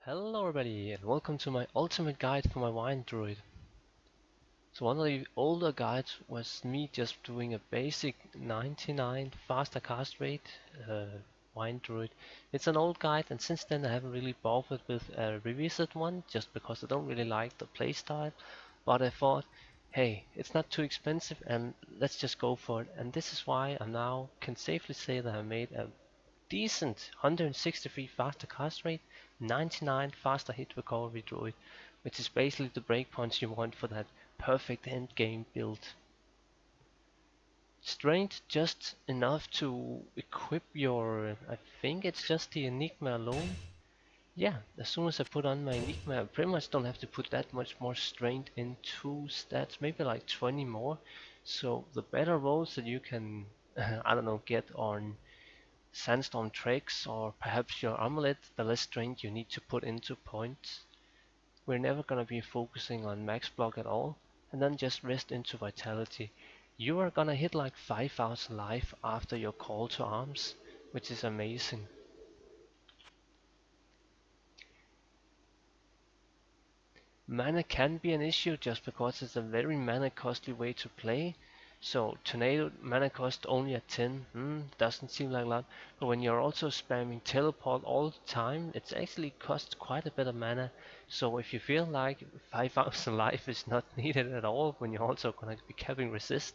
Hello everybody and welcome to my ultimate guide for my wine druid. So one of the older guides was me just doing a basic 99 faster cast rate wine druid. It's an old guide and since then I haven't really bothered with a revisited one just because I don't really like the playstyle. But I thought, hey, it's not too expensive and let's just go for it. And this is why I now can safely say that I made a decent 163 faster cast rate, 99 faster hit recovery druid, which is basically the breakpoints you want for that perfect end game build. Strength just enough to equip your, I think it's just the Enigma alone. Yeah, as soon as I put on my Enigma, I pretty much don't have to put that much more strength into stats, maybe like 20 more. So the better rolls that you can, I don't know, get on Sandstorm tricks or perhaps your amulet, the less strength you need to put into points. We're never gonna be focusing on max block at all, and then just rest into vitality. You are gonna hit like 5000 life after your call to arms, which is amazing. Mana can be an issue just because it's a very mana costly way to play. So Tornado mana cost only at 10, doesn't seem like a lot, but when you're also spamming teleport all the time, it actually costs quite a bit of mana. So if you feel like 5000 life is not needed at all, when you're also gonna be capping resist,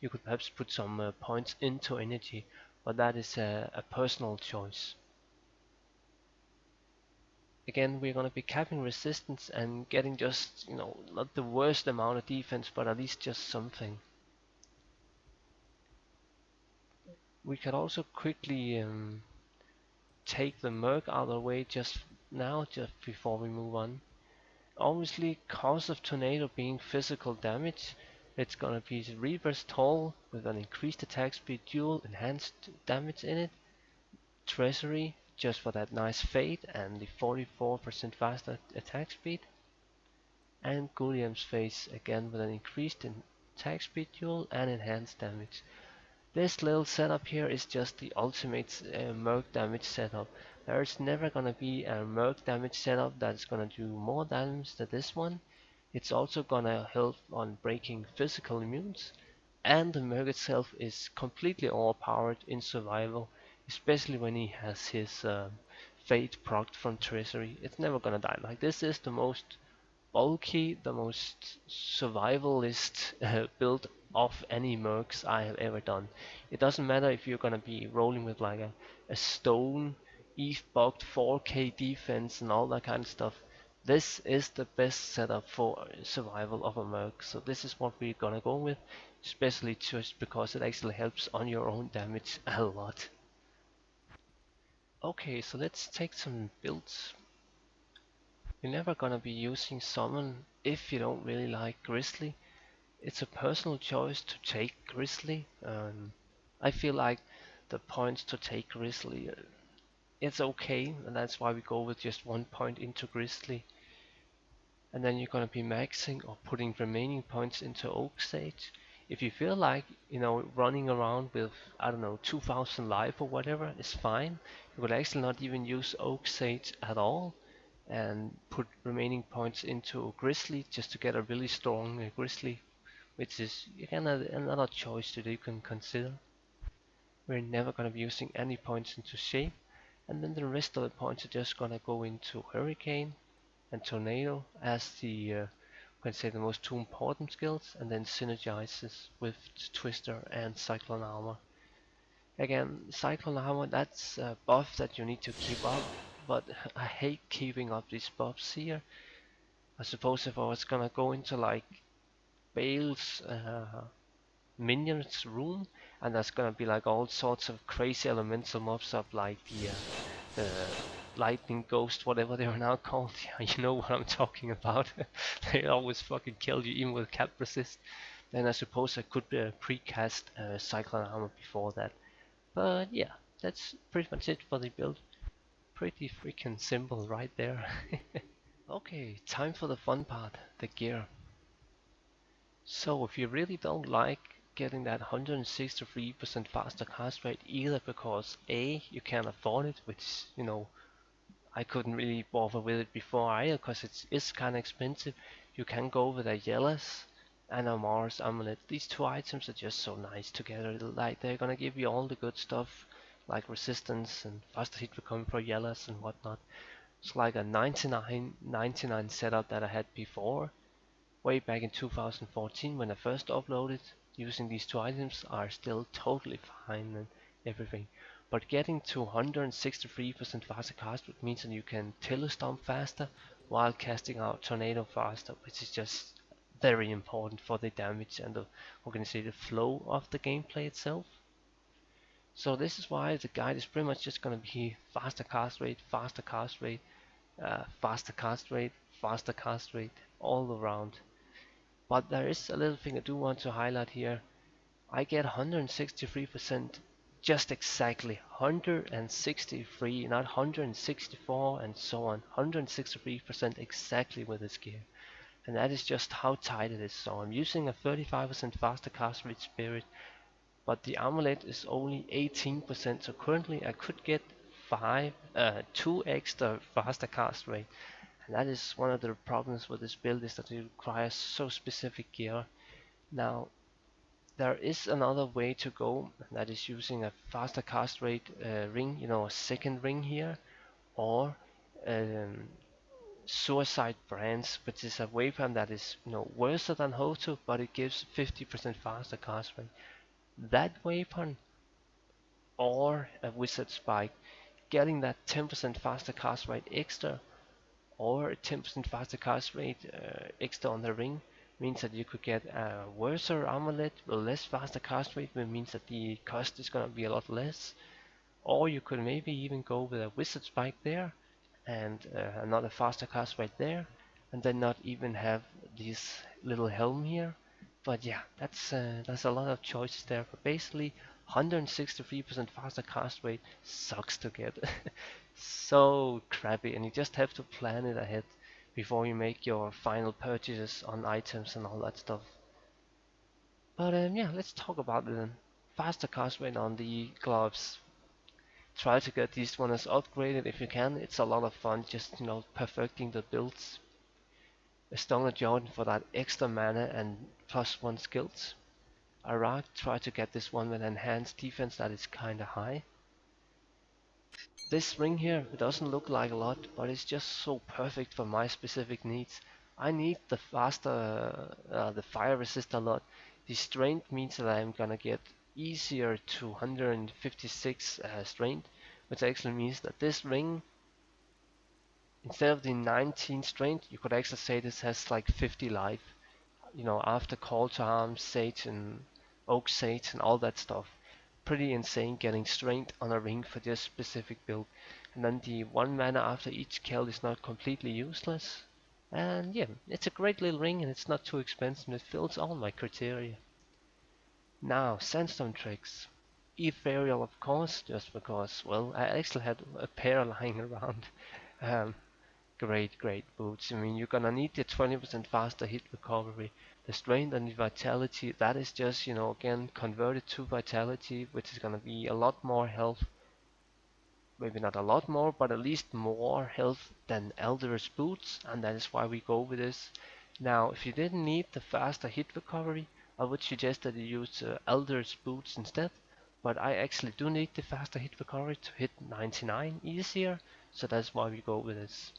you could perhaps put some points into energy, but that is a personal choice. Again, we're going to be capping resistance and getting just, not the worst amount of defense, but at least just something. We could also quickly take the Merc out of the way just now, just before we move on. Obviously, cause of Tornado being physical damage, it's going to be Reaper's Toll with an increased attack speed dual, enhanced damage in it. Treasury, just for that nice fade and the 44% faster attack speed. And Gulliam's face again with an increased attack speed dual and enhanced damage. This little setup here is just the ultimate Merc damage setup. There's never gonna be a Merc damage setup that's gonna do more damage than this one. It's also gonna help on breaking physical immunes, and the Merc itself is completely overpowered in survival, especially when he has his fate procced from Treasury. It's never gonna die. Like, this is the most bulky, the most survivalist build of any mercs I have ever done. It doesn't matter if you're gonna be rolling with like a stone, ETH bugged 4k defense and all that kind of stuff. This is the best setup for survival of a merc, so this is what we're gonna go with, especially just because it actually helps on your own damage a lot. Okay, so let's take some builds. You're never gonna be using summon if you don't really like Grizzly. It's a personal choice to take Grizzly. I feel like the points to take Grizzly, it's okay, and that's why we go with just 1 point into Grizzly. And then you're gonna be maxing or putting remaining points into Oak Sage. If you feel like, running around with, I don't know, 2000 life or whatever is fine. You could actually not even use Oak Sage at all and put remaining points into Grizzly just to get a really strong Grizzly, which is again another choice that you can consider. We're never going to be using any points into Shape, and then the rest of the points are just going to go into Hurricane and Tornado as the can say the most two important skills, and then synergizes with Twister and Cyclone Armor. Again, Cyclone Armor, that's a buff that you need to keep up, but I hate keeping up these buffs here. I suppose if I was gonna go into like Bale's minions room, and that's gonna be like all sorts of crazy elemental mobs up like the lightning ghost, whatever they are now called. Yeah, you know what I'm talking about. They always fucking kill you even with cap resist. Then I suppose I could precast Cyclone Armor before that. But yeah, that's pretty much it for the build. Pretty freaking simple right there. Okay, time for the fun part, the gear. So if you really don't like getting that 163% faster cast rate, either because A, you can't afford it, which, I couldn't really bother with it before either, because it's kind of expensive. You can go with a Yellows and a Mars amulet. These two items are just so nice together. Like, they're gonna give you all the good stuff, like resistance and faster hit recovery for Yellows and whatnot. It's like a 99 setup that I had before, way back in 2014 when I first uploaded. Using these two items are still totally fine and everything. But getting to 163% faster cast rate means that you can Tiller Stomp faster while casting out Tornado faster, which is just very important for the damage and the, what can I say, the flow of the gameplay itself. So this is why the guide is pretty much just gonna be faster cast rate, faster cast rate, faster cast rate, all around. But there is a little thing I do want to highlight here. I get 163%, just exactly 163, not 164 and so on. 163% exactly with this gear. And that is just how tight it is. So I'm using a 35% faster cast rate spirit, but the amulet is only 18%. So currently I could get 2 extra faster cast rate. And that is one of the problems with this build, is that it requires so specific gear. Now, there is another way to go, and that is using a faster cast rate ring, a second ring here, or um, Suicide Brands, which is a weapon that is worse than Hoto, but it gives 50% faster cast rate. That weapon or a Wizard Spike, getting that 10% faster cast rate extra, or a 10% faster cast rate extra on the ring, means that you could get a worse amulet with less faster cast rate, which means that the cost is going to be a lot less. Or you could maybe even go with a Wizard Spike there and another faster cast rate there, and then not even have this little helm here. But yeah, that's a lot of choices there. But basically, 163% faster cast rate sucks to get. So crappy, and you just have to plan it ahead before you make your final purchases on items and all that stuff. But yeah, let's talk about the faster cast rate on the gloves. Try to get these ones upgraded if you can. It's a lot of fun just perfecting the builds. A Stronger Jordan for that extra mana and +1 skills. Iraq, try to get this one with enhanced defense that is kinda high. This ring here, it doesn't look like a lot, but it's just so perfect for my specific needs. I need the faster, the fire resist a lot. The strength means that I'm gonna get easier to 156 strength, which actually means that this ring, instead of the 19 strength, you could actually say this has like 50 life. After Call to Arms, Sage and Oak Sage and all that stuff. Pretty insane getting strength on a ring for this specific build. And then the 1 mana after each kill is not completely useless. And yeah, it's a great little ring and it's not too expensive and it fills all my criteria. Now, Sandstone tricks. Ethereal of course, just because, well, I actually had a pair lying around. Um, great boots. I mean, you're gonna need the 20% faster hit recovery. The strength and the vitality, that is just, again, converted to vitality, which is gonna be a lot more health. Maybe not a lot more, but at least more health than Elder's boots, and that is why we go with this. Now, if you didn't need the faster hit recovery, I would suggest that you use Elder's boots instead. But I actually do need the faster hit recovery to hit 99 easier, so that's why we go with this.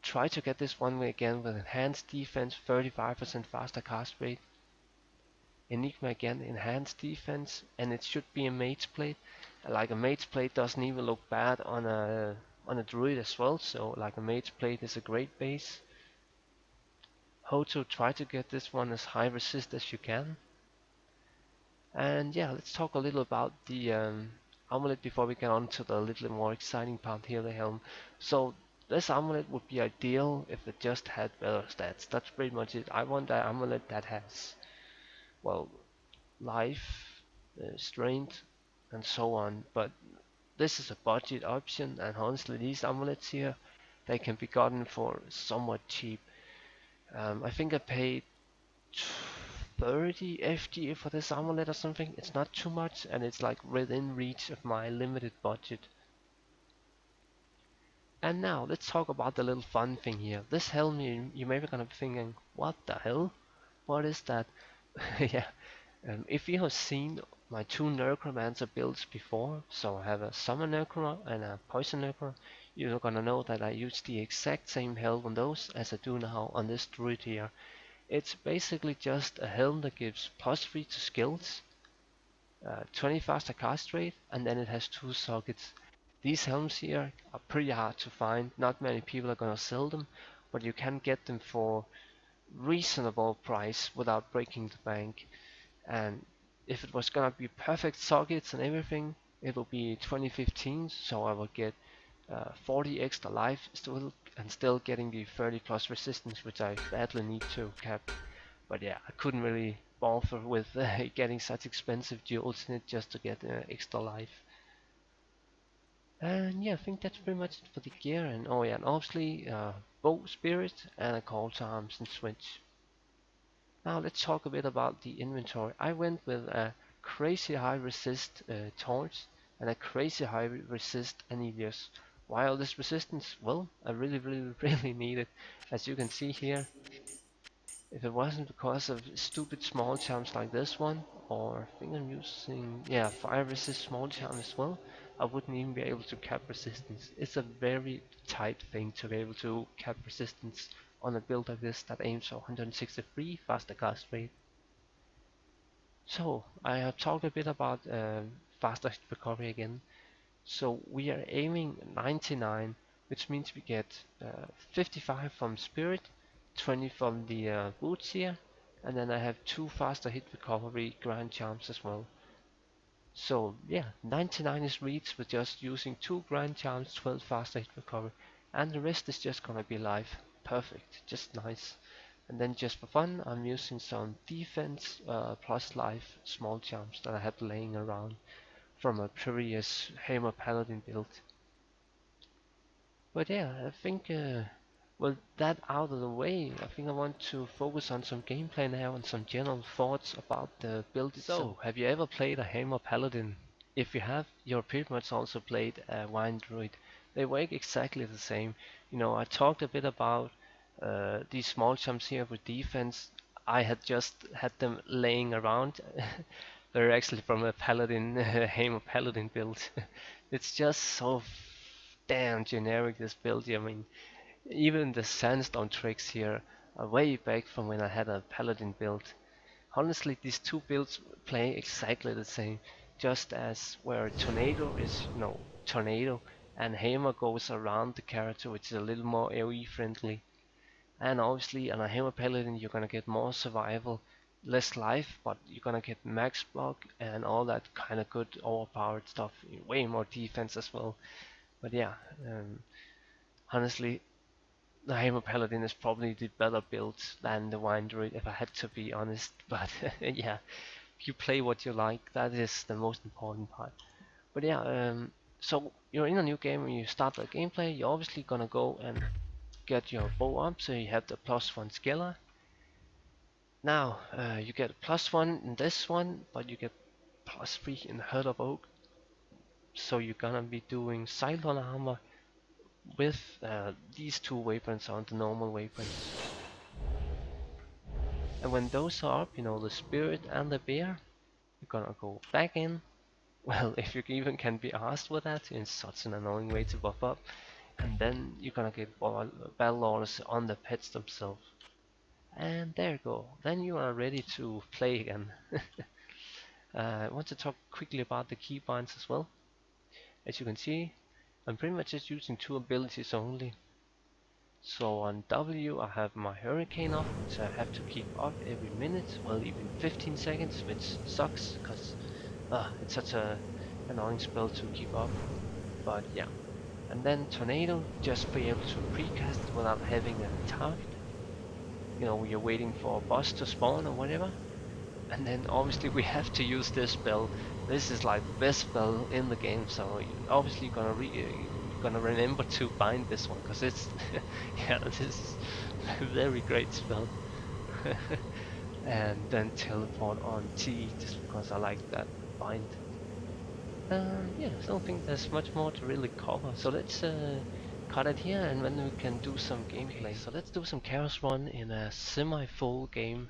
Try to get this one way again with enhanced defense, 35% faster cast rate. Enigma again, enhanced defense, and it should be a mage plate. Like a mage plate doesn't even look bad on a druid as well, so like a mage plate is a great base. Hoto, try to get this one as high resist as you can. And yeah, let's talk a little about the amulet before we get on to the little more exciting part here, the helm. So this amulet would be ideal if it just had better stats. That's pretty much it. I want an amulet that has, well, life, strength, and so on. But this is a budget option, and honestly, these amulets here, they can be gotten for somewhat cheap. I think I paid 30 FG for this amulet or something. It's not too much, and it's like within reach of my limited budget. And now let's talk about the little fun thing here. This helm, you may be gonna be thinking, what the hell? What is that? Yeah, if you have seen my two Necromancer builds before, so I have a Summon Necro and a Poison Necro, you're gonna know that I use the exact same helm on those as I do now on this druid here. It's basically just a helm that gives +3 to skills, 20 faster cast rate, and then it has 2 sockets. These helms here are pretty hard to find, not many people are gonna sell them, but you can get them for reasonable price without breaking the bank. And if it was gonna be perfect sockets and everything, it'll be 2015, so I will get 40 extra life still, and still getting the 30 plus resistance, which I badly need to cap. But yeah, I couldn't really bother with getting such expensive jewels in it just to get extra life. And yeah, I think that's pretty much it for the gear. And oh yeah, and obviously bow spirit and a call to arms and switch. Now let's talk a bit about the inventory. I went with a crazy high resist torch and a crazy high resist Anilius. Why all this resistance? Well, I really need it. As you can see here, if it wasn't because of stupid small charms like this one, or I think I'm using, yeah, fire resist small charm as well, I wouldn't even be able to cap resistance. It's a very tight thing to be able to cap resistance on a build like this that aims for 163 faster cast rate. So, I have talked a bit about faster hit recovery again. So we are aiming 99, which means we get 55 from Spirit, 20 from the boots here, and then I have 2 faster hit recovery grand charms as well. So yeah, 99 is reached with just using 2 grand charms, 12 faster hit recovery, and the rest is just gonna be life. Perfect, just nice. And then just for fun, I'm using some defense plus life small charms that I had laying around from a previous Hammer Paladin build. But yeah, I think with that out of the way, I think I want to focus on some gameplay now and some general thoughts about the build itself. So, have you ever played a Hammer Paladin? If you have, you're pretty much also played a Wine Druid. They work exactly the same. You know, I talked a bit about these small jumps here with defense. I had just had them laying around. They're actually from a Paladin, Hammer Paladin build. It's just so damn generic, this build. I mean, even the sandstone tricks here are way back from when I had a Paladin build. Honestly, these two builds play exactly the same, just as where Tornado is, you know, Tornado, and Hammer goes around the character, which is a little more AoE friendly. And obviously on a Hammer Paladin you're gonna get more survival, less life, but you're gonna get max block and all that kind of good overpowered stuff, way more defense as well. But yeah, honestly, the Hammer Paladin is probably the better build than the Wine Druid, if I had to be honest. But yeah, if you play what you like, that is the most important part. But yeah, so you're in a new game and you start the gameplay, you're obviously gonna go and get your bow up, so you have the +1 scalar. Now, you get +1 in this one, but you get +3 in Heart of Oak. So you're gonna be doing Cylon armor with these two weapons on the normal weapons. And when those are up, you know, the Spirit and the Bear, you're gonna go back in. Well, if you even can be asked with that, it's such an annoying way to buff up. And then you're gonna get battle orders on the pets themselves. And there you go. Then you are ready to play again. I want to talk quickly about the keybinds as well. As you can see, I'm pretty much just using 2 abilities only. So on W I have my Hurricane off, which I have to keep up every minute, well even 15 seconds, which sucks because it's such a annoying spell to keep up. But yeah. And then Tornado, just be able to precast without having a target. You know, you're waiting for a boss to spawn or whatever. And then obviously we have to use this spell. This is like the best spell in the game, so you're obviously gonna remember to bind this one, because it's yeah, this is a very great spell. And then teleport on T, just because I like that bind. Yeah, I don't think there's much more to really cover, so let's cut it here and then we can do some gameplay. So let's do some Chaos Run in a semi-full game.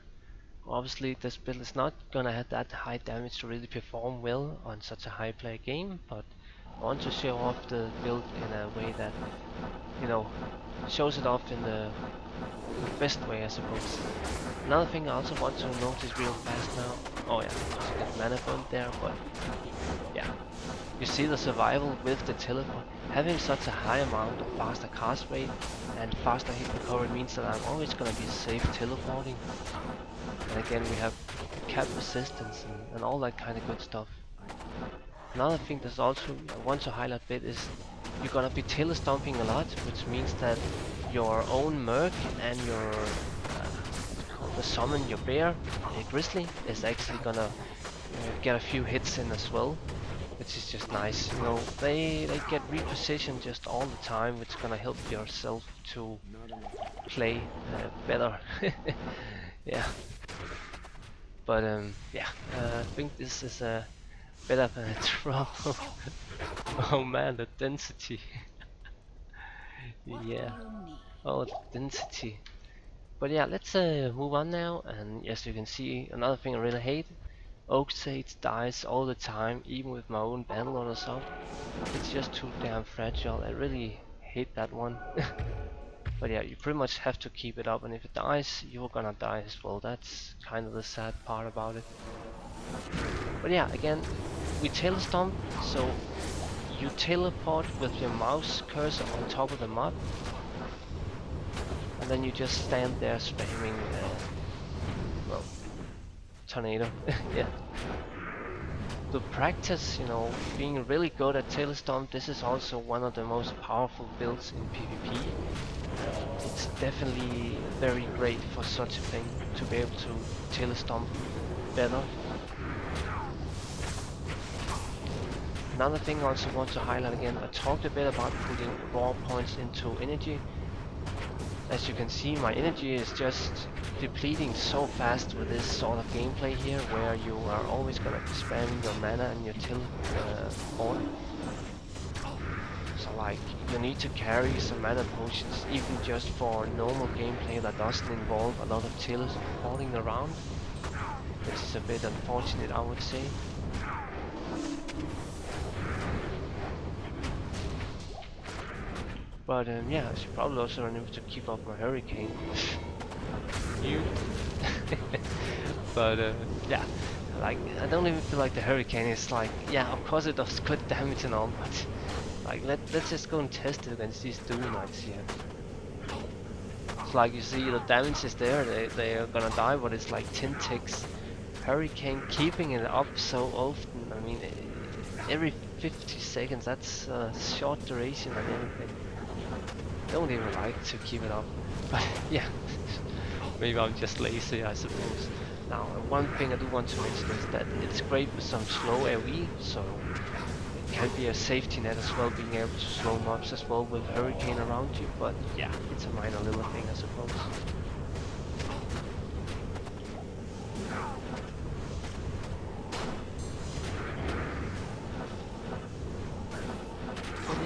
Obviously this build is not gonna have that high damage to really perform well on such a high player game, but I want to show off the build in a way that, you know, shows it off in the best way, I suppose. Another thing I also want to notice real fast now, oh yeah, also get mana burn there, but yeah. You see the survival with the teleport. Having such a high amount of faster cast rate and faster hit recovery means that I'm always gonna be safe teleporting. And again we have cap resistance and all that kind of good stuff. Another thing that's also I want to highlight a bit is you're gonna be telestomping a lot, which means that your own Merc and your the summon, your bear, Grizzly, is actually gonna get a few hits in as well, which is just nice. You know, they get repositioned just all the time, which is gonna help yourself to play better. Yeah. But yeah, I think this is better than a trouble. Oh man, the density. Yeah. Oh, the density. But yeah, let's move on now. And as you can see, another thing I really hate: Oak Sage dies all the time, even with my own battle orders up. It's just too damn fragile. I really hate that one. But yeah, you pretty much have to keep it up, and if it dies, you're gonna die as well. That's kind of the sad part about it. But yeah, again, we telestomp, so you teleport with your mouse cursor on top of the mob, and then you just stand there spamming, well, tornado. Yeah. To practice, you know, being really good at telestomp, this is also one of the most powerful builds in PvP. It's definitely very great for such a thing, to be able to telestomp better. Another thing I also want to highlight again, I talked a bit about putting raw points into energy. As you can see, my energy is just depleting so fast with this sort of gameplay here, where you are always gonna be spamming your mana and your teleport. So like, you need to carry some mana potions, even just for normal gameplay that doesn't involve a lot of teleporting around, which is a bit unfortunate, I would say. But yeah, I should probably also remember to keep up my hurricane. You. But yeah, like I don't even feel like the hurricane is like, yeah, of course it does good damage and all, but like let's just go and test it against these Djuntas here. It's like you see the damage is there, they are gonna die, but it's like 10 ticks. Hurricane keeping it up so often, I mean every 50 seconds, that's a short duration and everything. Don't even like to keep it up, but yeah, maybe I'm just lazy, I suppose. Now, one thing I do want to mention is that it's great with some slow AoE, so it can be a safety net as well, being able to slow mobs as well with Hurricane around you, but yeah, it's a minor little thing, I suppose.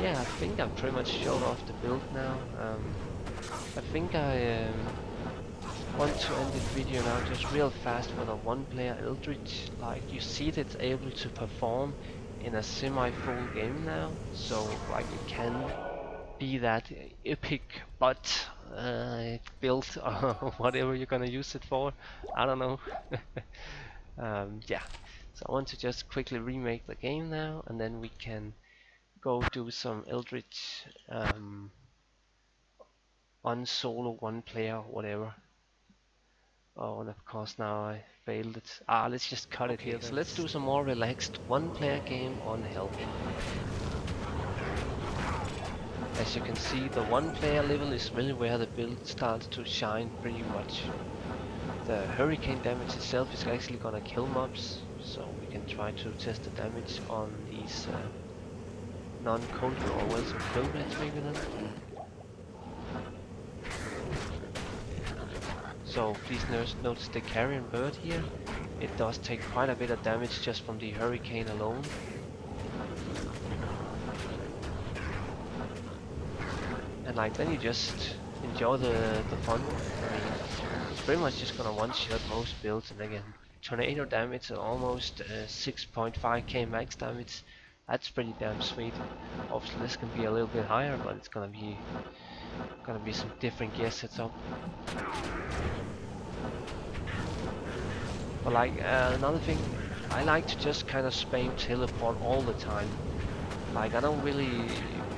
Yeah, I think I've pretty much showed off the build now. I think I want to end this video now just real fast with a one-player Eldritch. Like, you see that it's able to perform in a semi-full game now, so like it can be that epic but build or whatever you're gonna use it for. I don't know. Yeah, so I want to just quickly remake the game now, and then we can go do some Eldritch on solo, one player, whatever. Oh, and of course now I failed it. Let's just cut it here. So let's do some more relaxed one player game on Help. As you can see, the one player level is really where the build starts to shine pretty much. The hurricane damage itself is actually gonna kill mobs, so we can try to test the damage on these non-cold or welcome programs maybe then. So please notice the carrion bird here. It does take quite a bit of damage just from the hurricane alone. and like then you just enjoy the fun. I mean, it's pretty much just gonna one-shot most builds, and again, tornado damage at almost 6.5k max damage. That's pretty damn sweet. Obviously, this can be a little bit higher, but it's gonna be some different gear setup. But like another thing, I like to just kind of spam teleport all the time. Like I don't really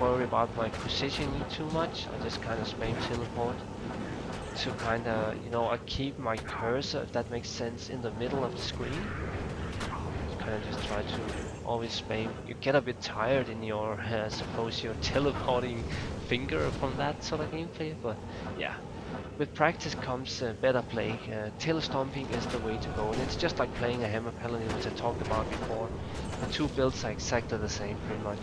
worry about my positioning too much. I just kind of spam teleport to kind of, I keep my cursor, if that makes sense, in the middle of the screen. Kind of just try to always spam. You get a bit tired in your, suppose your teleporting finger from that sort of gameplay, but yeah. With practice comes better play. Tail stomping is the way to go, and it's just like playing a hammer paladin, which I talked about before. The two builds are exactly the same, pretty much.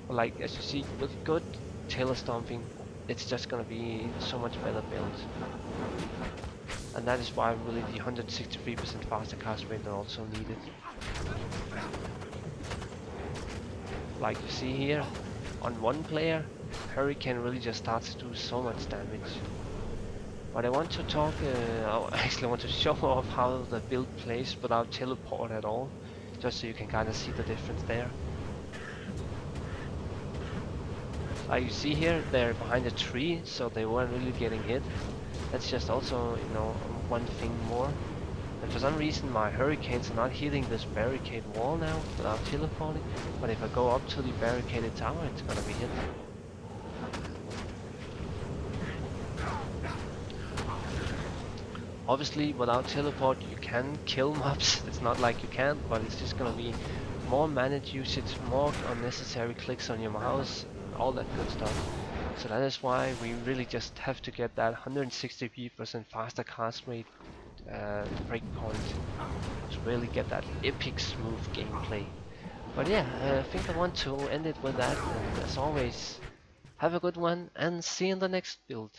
But like as you see, with good tail stomping, it's just gonna be so much better build. And that is why really the 163% faster cast rate are also needed. Like you see here, on one player, Hurricane really just starts to do so much damage. But I want to talk, I actually want to show off how the build plays without teleport at all, just so you can kind of see the difference there. Like you see here, they're behind a tree, so they weren't really getting hit. That's just also, one thing more. And for some reason my hurricanes are not hitting this barricade wall now without teleporting, but if I go up to the barricaded tower, it's gonna be hit. Obviously, without teleport, you can kill mobs. It's not like you can't, but it's just gonna be more managed usage, more unnecessary clicks on your mouse, all that good stuff. So that is why we really just have to get that 160% faster cast rate breakpoint to really get that epic smooth gameplay. But yeah, I think I want to end it with that, and as always, have a good one and see you in the next build.